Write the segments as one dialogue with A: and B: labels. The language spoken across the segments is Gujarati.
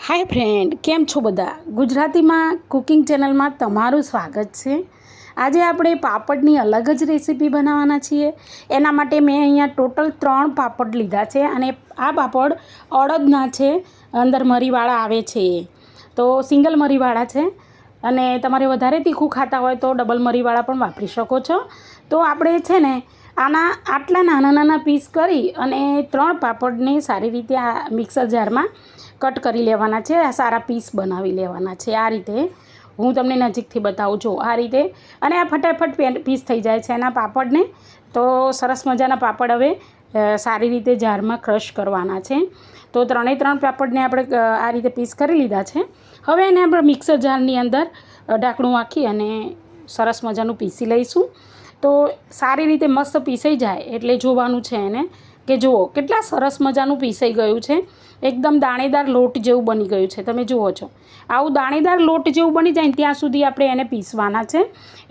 A: હાય ફ્રેન્ડ, કેમ છો બધા? ગુજરાતીમાં કુકિંગ ચેનલમાં તમારું સ્વાગત છે. આજે આપણે પાપડની અલગ જ રેસીપી બનાવવાના છીએ. એના માટે મેં અહીંયા ટોટલ 3 પાપડ લીધા છે અને આ પાપડ અડદના છે, અંદર મરીવાળા આવે છે. તો સિંગલ મરીવાળા છે અને તમારે વધારે તીખું ખાતા હોય તો ડબલ મરીવાળા પણ વાપરી શકો છો. તો આપણે છે ને આટલા નાના નાના પીસ કરી અને 3 પાપડને સારી રીતે આ મિક્સર જારમાં કટ કરી લેવાના છે. આ સારા પીસ બનાવી લેવાના છે. આ રીતે હું તમને નજીકથી બતાવું છું. આ રીતે અને આ ફટાફટ પીસ થઈ જાય છે એના પાપડને. તો સરસ મજાના પાપડ હવે સારી રીતે જારમાં ક્રશ કરવાના છે. તો 3 પાપડને આપણે આ રીતે પીસ કરી લીધા છે. હવે એને આપણે મિક્સર જારની અંદર ઢાંકણું નાખી અને સરસ મજાનું પીસી લઈશું. તો સારી રીતે મસ્ત પીસાઈ જાય એટલે જોવાનું છે એને કે જુઓ કેટલા સરસ મજાનું પીસાઈ ગયું છે. એકદમ દાણેદાર લોટ જેવું બની ગયું છે. તમે જુઓ છો આવું દાણેદાર લોટ જેવું બની જાય ત્યાં સુધી આપણે એને પીસવાના છે.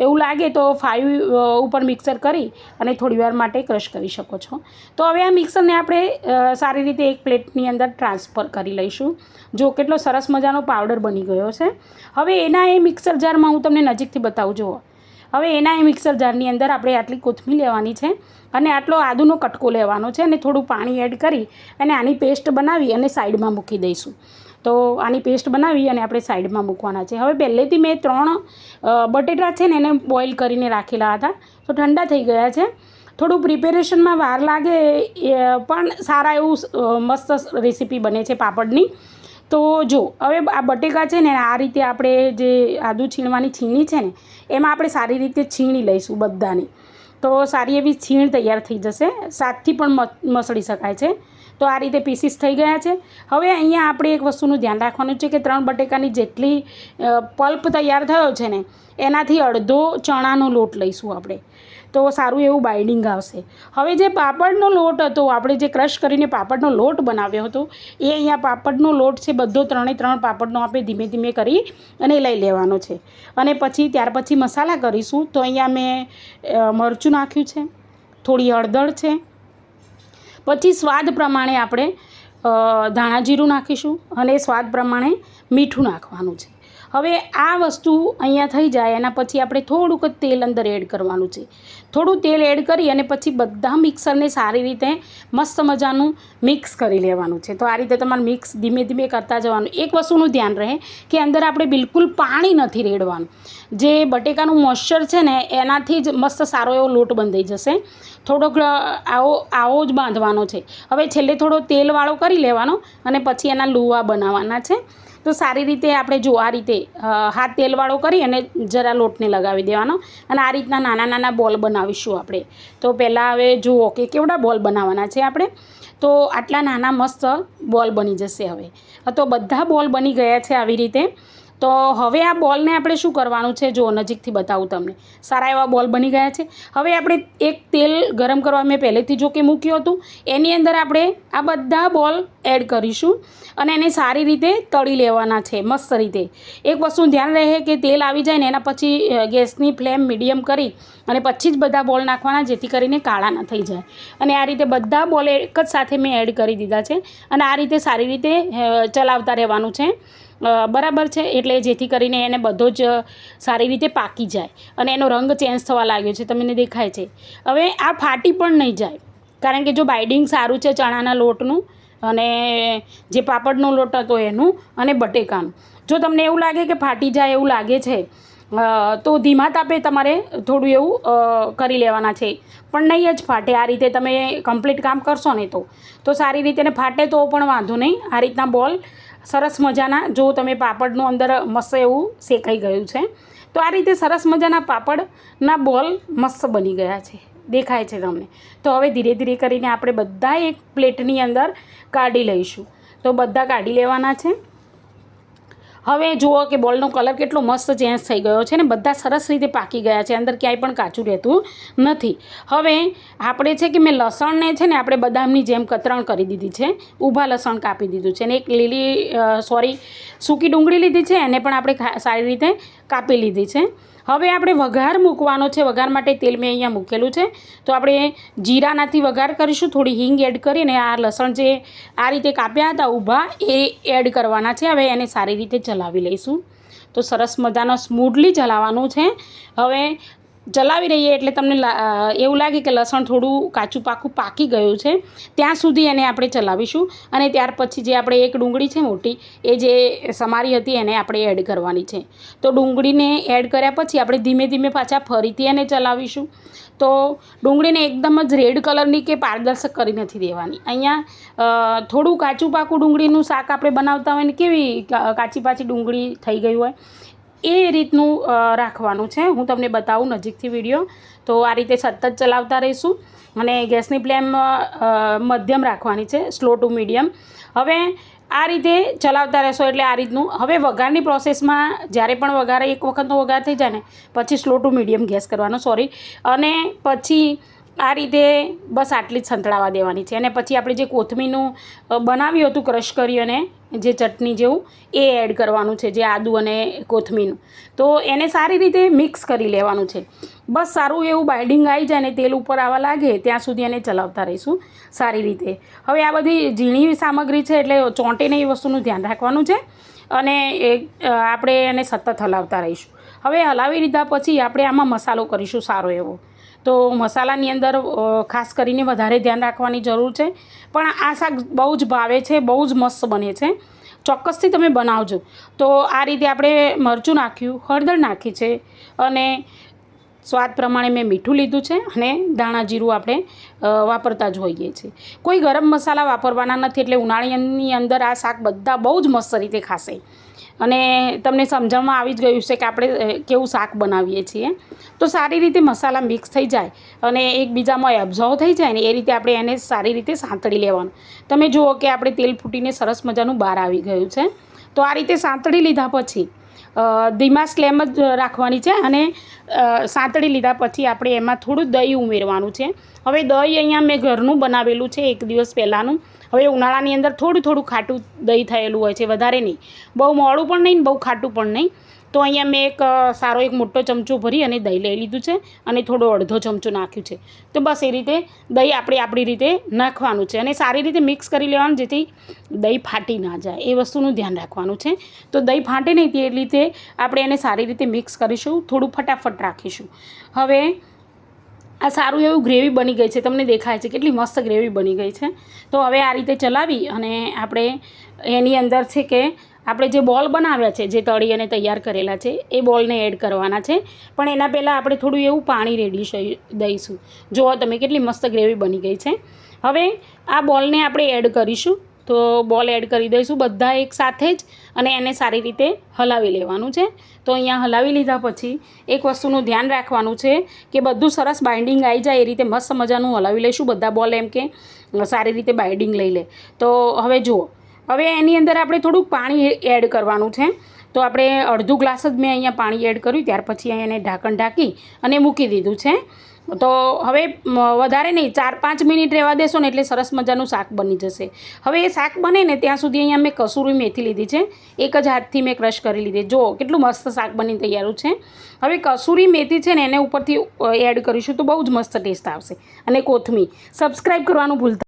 A: એવું લાગે તો 5 ઉપર મિક્સર કરી અને થોડીવાર માટે ક્રશ કરી શકો છો. તો હવે આ મિક્સરને આપણે સારી રીતે એક પ્લેટની અંદર ટ્રાન્સફર કરી લઈશું. જો કેટલો સરસ મજાનો પાવડર બની ગયો છે. હવે એના એ મિક્સર જારમાં હું તમને નજીકથી બતાવું. જુઓ હવે એના એ મિક્સર જારની અંદર આપણે આટલી કોથમીર લેવાની છે અને આટલો આદુનો કટકો લેવાનો છે અને થોડું પાણી એડ કરી અને આની પેસ્ટ બનાવી અને સાઈડમાં મૂકી દઈશું. તો આની પેસ્ટ બનાવી અને આપણે સાઈડમાં મૂકવાના છે. હવે પહેલેથી મેં 3 બટેટા છે ને એને બોઇલ કરીને રાખેલા હતા. તો ઠંડા થઈ ગયા છે. થોડું પ્રિપેરેશનમાં વાર લાગે પણ સારા એવું મસ્ત રેસીપી બને છે પાપડની. તો જો હવે આ બટેકા છે ને આ રીતે આપણે જે આદુ છીણવાની છીણી છે ને એમાં આપણે સારી રીતે છીણી લઈશું બધાની. તો સારી એવી છીણ તૈયાર થઈ જશે. સાથથી પણ મસળી શકાય છે. તો આ રીતે પીસીસ થઈ ગયા છે. હવે અહીંયા આપણે એક વસ્તુનું ધ્યાન રાખવાનું છે કે 3 બટેકાની જેટલી પલ્પ તૈયાર થયો છે ને એનાથી અડધો ચણાનો લોટ લઈશું આપણે. તો સારું એવું બાઇન્ડિંગ આવશે. હવે જે પાપડનો લોટ હતો આપણે જે ક્રશ કરીને પાપડનો લોટ બનાવ્યો હતો એ અહીંયા પાપડનો લોટ છે બધો 3 પાપડનો આપણે ધીમે ધીમે કરી અને લઈ લેવાનો છે. અને પછી ત્યાર પછી મસાલા કરીશું. તો અહીંયા મેં મરચું નાખ્યું છે, થોડી હળદર છે, પછી સ્વાદ પ્રમાણે આપણે ધાણા જીરું નાખીશું અને સ્વાદ પ્રમાણે મીઠું નાખવાનું છે. હવે આ વસ્તુ અહીંયા થઈ જાય એના પછી આપણે થોડુંક જ તેલ અંદર એડ કરવાનું છે. થોડું તેલ એડ કરી અને પછી બધા મિક્સરને સારી રીતે મસ્ત મજાનું મિક્સ કરી લેવાનું છે. તો આ રીતે તમારે મિક્સ ધીમે ધીમે કરતા જવાનું. એક વસ્તુનું ધ્યાન રહે કે અંદર આપણે બિલકુલ પાણી નથી રેડવાનું. જે બટેકાનું મોઇશ્ચર છે ને એનાથી જ મસ્ત સારો એવો લોટ બંધાઈ જશે. થોડોક આવો જ બાંધવાનો છે. હવે છેલ્લે થોડો તેલવાળો કરી લેવાનો અને પછી એના લુવા બનાવવાના છે. તો સારી રીતે આપણે જો આ રીતે હાથ તેલવાળો કરી અને જરા લોટને લગાવી દેવાનો અને આ રીતના નાના નાના બોલ બનાવીશું આપણે. તો પહેલાં હવે જુઓ કે કેવડા બોલ બનાવવાના છે આપણે. તો આટલા નાના મસ્ત બોલ બની જશે હવે. તો બધા બોલ બની ગયા છે આવી રીતે. તો હવે આ બોલને આપણે શું કરવાનું છે જો નજીકથી બતાવું તમને. સારા એવા બોલ બની ગયા છે. હવે આપણે એક તેલ ગરમ કરવા મેં પહેલેથી જો કે મૂક્યું હતું એની અંદર આપણે આ બધા બોલ એડ કરીશું અને એને સારી રીતે તળી લેવાના છે મસ્ત રીતે. એક વસ્તુનું ધ્યાન રહે કે તેલ આવી જાય ને એના પછી ગેસની ફ્લેમ મીડિયમ કરી અને પછી જ બધા બોલ નાખવાના જેથી કરીને કાળા ન થઈ જાય. અને આ રીતે બધા બોલ એક જ સાથે મેં એડ કરી દીધા છે અને આ રીતે સારી રીતે ચલાવતા રહેવાનું છે. બરાબર છે એટલે જેથી કરીને એને બધો જ સારી રીતે પાકી જાય અને એનો રંગ ચેન્જ થવા લાગ્યો છે તમને દેખાય છે. હવે આ ફાટી પણ નહીં જાય કારણ કે જો બાઇન્ડિંગ સારું છે ચણાના લોટનું અને જે પાપડનો લોટ હતો એનું અને બટેકાનું. જો તમને એવું લાગે કે ફાટી જાય એવું લાગે છે તો ધીમા તાપે તમારે થોડું એવું કરી લેવાના છે. પણ નહીં જ ફાટે. આ રીતે તમે કમ્પ્લીટ કામ કરશો ને તો સારી રીતે ને ફાટે તો પણ વાંધો નહીં. આ રીતના બોલ સરસ મજાના જો તમે પાપડનું અંદર મસ્ત એવું શેકાઈ ગયું છે. તો આ રીતે સરસ મજાના પાપડના બોલ મસ્ત બની ગયા છે. દેખાય છે તમને. તો હવે ધીરે ધીરે કરીને આપણે બધા એક પ્લેટની અંદર કાઢી લઈશું. તો બધા કાઢી લેવાના છે. હવે જુઓ કે બોલનો કલર કેટલો મસ્ત ચેન્જ થઈ ગયો છે ને બધા સરસ રીતે પાકી ગયા છે. અંદર ક્યાંય પણ કાચું રહેતું નથી. હવે આપણે છે કે મેં લસણને છે ને આપણે બદામની જેમ કતરણ કરી દીધી છે. ઊભા લસણ કાપી દીધું છે ને એક સૂકી ડુંગળી લીધી છે એને પણ આપણે સારી રીતે કાપી લીધી છે. હવે આપણે વઘાર મૂકવાનો છે. વઘાર માટે તેલ મેં અહીંયા મૂકેલું છે. તો આપણે જીરાનાથી વઘાર કરીશું. થોડી હિંગ એડ કરીને આ લસણ જે આ રીતે કાપ્યા હતા ઊભા એ એડ કરવાના છે. હવે એને સારી રીતે ચલાવી લઈશું. તો સરસ મજાનો સ્મૂથલી ચલાવવાનું છે. હવે ચલાવી રહીએ એટલે તમને એવું લાગે કે લસણ થોડું કાચું પાકું પાકી ગયું છે ત્યાં સુધી એને આપણે ચલાવીશું. અને ત્યાર પછી જે આપણે એક ડુંગળી છે મોટી એ જે સમારી હતી એને આપણે એડ કરવાની છે. તો ડુંગળીને એડ કર્યા પછી આપણે ધીમે ધીમે પાછા ફરીથી એને ચલાવીશું. તો ડુંગળીને એકદમ જ રેડ કલરની કે પારદર્શક કરી નથી દેવાની. અહીંયા થોડું કાચું પાકું ડુંગળીનું શાક આપણે બનાવતા હોય ને કેવી કાચી પાચી ડુંગળી થઈ ગઈ હોય એ રીતનું રાખવાનું છે. હું તમને બતાવું નજીકથી વિડીયો. તો આ રીતે સતત ચલાવતા રહીશું અને ગેસની ફ્લેમ મધ્યમ રાખવાની છે, સ્લો ટુ મીડિયમ. હવે આ રીતે ચલાવતા રહેશો એટલે આ રીતનું. હવે વઘારની પ્રોસેસમાં જ્યારે પણ વઘાર એક વખતનો વઘાર થઈ જાય ને પછી સ્લો ટુ મીડિયમ ગેસ કરવાનો અને પછી આ રીતે બસ આટલી જ સંતળાવા દેવાની છે. અને પછી આપણે જે કોથમીરનું બનાવ્યું હતું ક્રશ કરી અને જે ચટણી જેવું એ એડ કરવાનું છે, જે આદુ અને કોથમીરનું. તો એને સારી રીતે મિક્સ કરી લેવાનું છે. બસ સારું એવું બાઇન્ડિંગ આવી જાય ને તેલ ઉપર આવવા લાગે ત્યાં સુધી એને ચલાવતા રહીશું સારી રીતે. હવે આ બધી ઝીણી સામગ્રી છે એટલે ચોંટે નહીં એ વસ્તુનું ધ્યાન રાખવાનું છે. અને આપણે એને સતત હલાવતા રહીશું. હવે હલાવી લીધા પછી આપણે આમાં મસાલો કરીશું સારો એવો. તો મસાલાની અંદર ખાસ કરીને વધારે ધ્યાન રાખવાની જરૂર છે. પણ આ શાક બહુ જ ભાવે છે, બહુ જ મસ્ત બને છે. ચોક્કસથી તમે બનાવજો. તો આ રીતે આપણે મરચું નાખ્યું, હળદર નાખી છે અને સ્વાદ પ્રમાણે મેં મીઠું લીધું છે અને ધાણા જીરું આપણે વાપરતા જ હોઈએ છીએ. કોઈ ગરમ મસાલા વાપરવાના નથી એટલે ઉનાળાની અંદર આ શાક બધા બહુ જ મસ્ત રીતે ખાશે. અને તમને સમજણમાં આવી જ ગયું છે કે આપણે કેવું શાક બનાવીએ છીએ. તો સારી રીતે મસાલા મિક્સ થઈ જાય અને એકબીજામાં એબ્ઝોર્વ થઈ જાય ને એ રીતે આપણે એને સારી રીતે સાંતળી લેવાનું. તમે જુઓ કે આપણે તેલ ફૂટીને સરસ મજાનું બહાર આવી ગયું છે. તો આ રીતે સાંતળી લીધા પછી ધીમા ફ્લેમ જ રાખવાની છે. અને સાંતળી લીધા પછી આપણે એમાં થોડું દહીં ઉમેરવાનું છે. હવે દહીં અહીંયા મેં ઘરનું બનાવેલું છે 1 દિવસ પહેલાંનું. હવે ઉનાળાની અંદર થોડું થોડું ખાટું દહીં થયેલું હોય છે, વધારે નહીં, બહુ મોડું પણ નહીં, બહુ ખાટું પણ નહીં. તો અહીંયા મેં એક મોટો ચમચો ભરી અને દહીં લઈ લીધું છે અને થોડો અડધો ચમચો નાખ્યું છે. તો બસ એ રીતે દહીં આપણે આપણી રીતે નાખવાનું છે અને સારી રીતે મિક્સ કરી લેવાનું જેથી દહીં ફાટી ના જાય એ વસ્તુનું ધ્યાન રાખવાનું છે. તો દહીં ફાટે નહીં તે રીતે આપણે એને સારી રીતે મિક્સ કરીશું, થોડું ફટાફટ રાખીશું. હવે આ સારું એવું ગ્રેવી બની ગઈ છે, તમને દેખાય છે કેટલી મસ્ત ગ્રેવી બની ગઈ છે. તો હવે આ રીતે ચલાવી અને આપણે એની અંદર છે કે આપણે જે બોલ બનાવ્યા છે, જે તળી અને તૈયાર કરેલા છે એ બોલને એડ કરવાના છે. પણ એના પહેલાં આપણે થોડું એવું પાણી રેડી દઈશું. જુઓ તમે કેટલી મસ્ત ગ્રેવી બની ગઈ છે. હવે આ બોલને આપણે એડ કરીશું. તો બોલ એડ કરી દઈશું બધા એક સાથે જ અને એને સારી રીતે હલાવી લેવાનું છે. તો અહીંયા હલાવી લીધા પછી એક વસ્તુનું ધ્યાન રાખવાનું છે કે બધું સરસ બાઇન્ડિંગ આવી જાય એ રીતે મસ્ત મજાનું હલાવી લઈશું. બધા બોલ એમ કે સારી રીતે બાઇન્ડિંગ લઈ લે. તો હવે જુઓ, હવે એની અંદર આપણે થોડુંક પાણી એડ કરવાનું છે. તો આપણે અડધું ગ્લાસ જ મેં અહીંયા પાણી એડ કર્યું. ત્યાર પછી એને ઢાંકણ ઢાંકી અને મૂકી દીધું છે. તો હવે વધારે નહીં, 4-5 મિનિટ રહેવા દેશો ને એટલે સરસ મજાનું શાક બની જશે. હવે એ શાક બને ને ત્યાં સુધી અહીંયા મેં કસૂરી મેથી લીધી છે, એક જ હાથથી મેં ક્રશ કરી લીધી. જો કેટલું મસ્ત શાક બની તૈયાર છે. હવે કસૂરી મેથી છે ને એને ઉપરથી એડ કરીશું તો બહુ જ મસ્ત ટેસ્ટ આવશે. અને કોથમીર સબસ્ક્રાઈબ કરવાનું ભૂલતા